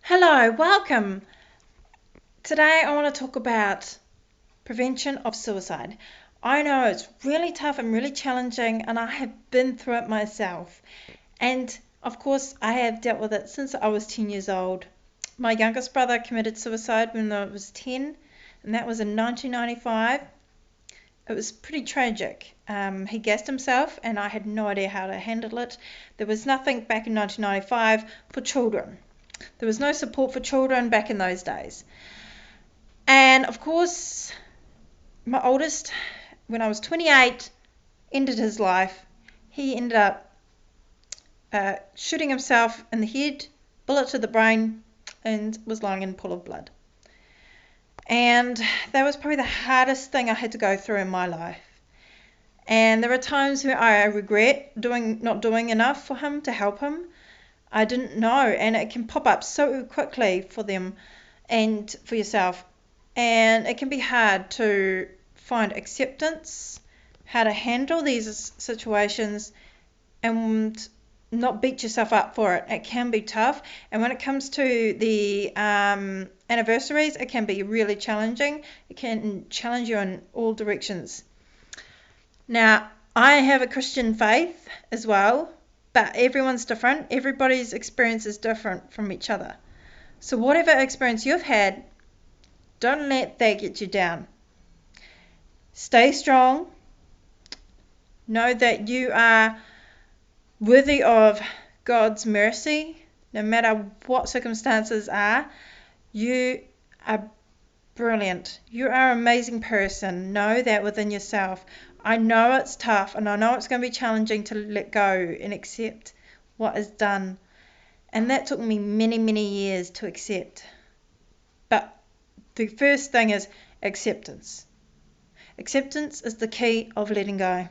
Hello, welcome. Today I want to talk about prevention of suicide. I know it's really tough and really challenging, and I have been through it myself. And of course, I have dealt with it since I was 10 years old. My youngest brother committed suicide when I was 10, and that was in 1995. It was pretty tragic. He gassed himself, and I had no idea how to handle it. There was nothing back in 1995 for children. There was no support for children back in those days. And of course, my oldest, when I was 28, ended his life. He ended up shooting himself in the head, bullet to the brain, and was lying in a pool of blood. And that was probably the hardest thing I had to go through in my life. And there are times where I regret not doing enough for him to help him. I didn't know, and it can pop up so quickly for them and for yourself. And it can be hard to find acceptance, how to handle these situations, and not beat yourself up for it. It can be tough. And when it comes to the anniversaries, it can be really challenging. It can challenge you in all directions. Now, I have a Christian faith as well, but everyone's different. Everybody's experience is different from each other. So whatever experience you've had, don't let that get you down. Stay strong. Know that you are worthy of God's mercy, no matter what circumstances are. You are brilliant. You are an amazing person. Know that within yourself. I know it's tough, and I know it's going to be challenging to let go and accept what is done. And that took me many, many years to accept. But the first thing is acceptance. Acceptance is the key of letting go.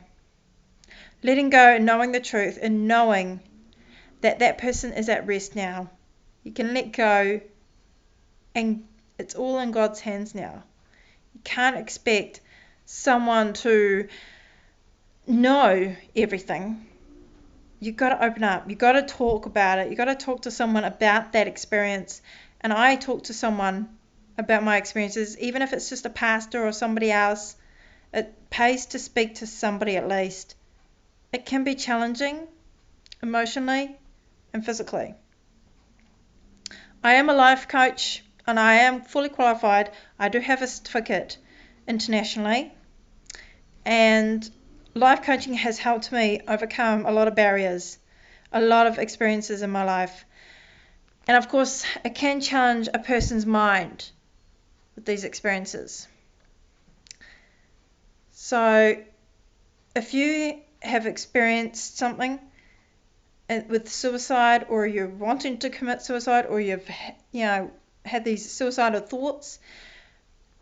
Letting go and knowing the truth and knowing that that person is at rest now. You can let go and it's all in God's hands now. You can't expect someone to know everything. You've got to open up. You've got to talk about it. You've got to talk to someone about that experience. And I talk to someone about my experiences, even if it's just a pastor or somebody else. It pays to speak to somebody at least. It can be challenging emotionally and physically. I am a life coach and I am fully qualified. I do have a certificate internationally, and life coaching has helped me overcome a lot of barriers, a lot of experiences in my life. And of course, it can challenge a person's mind with these experiences. So if you have experienced something with suicide, or you're wanting to commit suicide, or you've had these suicidal thoughts,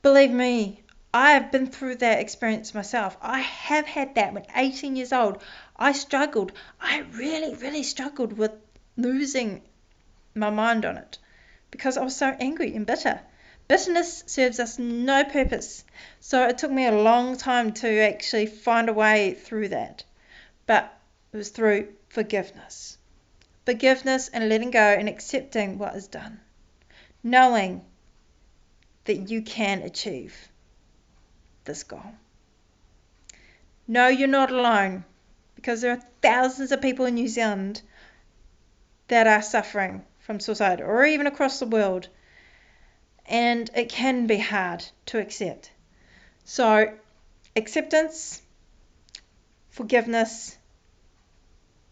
believe me, I have been through that experience myself. I have had that when 18 years old. I struggled. I really, really struggled with losing my mind on it because I was so angry and bitter. Bitterness serves us no purpose. So it took me a long time to actually find a way through that. But it was through forgiveness. Forgiveness and letting go and accepting what is done. Knowing that you can achieve this goal. No, you're not alone, because there are thousands of people in New Zealand that are suffering from suicide, or even across the world. And it can be hard to accept. So, acceptance, forgiveness,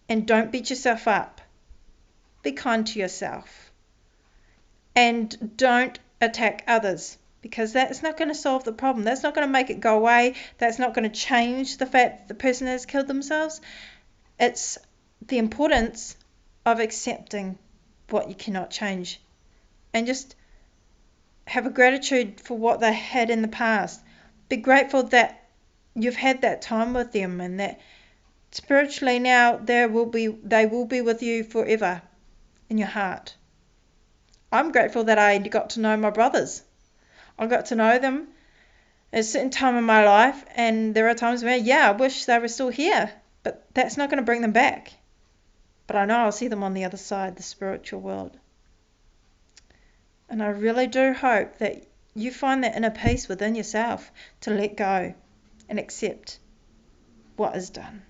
and don't beat yourself up. Be kind to yourself. And don't attack others, because that's not going to solve the problem. That's not going to make it go away. That's not going to change the fact that the person has killed themselves. It's the importance of accepting what you cannot change, and just have a gratitude for what they had in the past. Be grateful that you've had that time with them, and that spiritually now they will be with you forever in your heart. I'm grateful that I got to know my brothers. I got to know them at a certain time in my life, and there are times where, I wish they were still here, but that's not going to bring them back. But I know I'll see them on the other side, the spiritual world. And I really do hope that you find that inner peace within yourself to let go and accept what is done.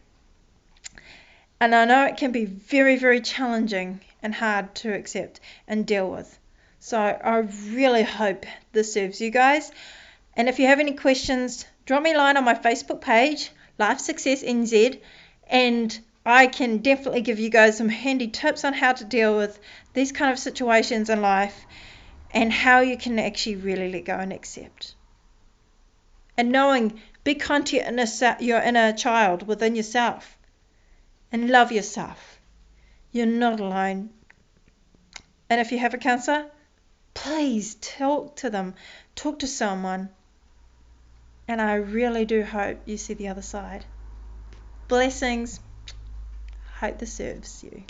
And I know it can be very, very challenging and hard to accept and deal with. So I really hope this serves you guys. And if you have any questions, drop me a line on my Facebook page, Life Success NZ, and I can definitely give you guys some handy tips on how to deal with these kind of situations in life and how you can actually really let go and accept. And knowing, be kind to your inner child within yourself and love yourself. You're not alone. And if you have a counsellor, please talk to them, talk to someone. And I really do hope you see the other side. Blessings. Hope this serves you.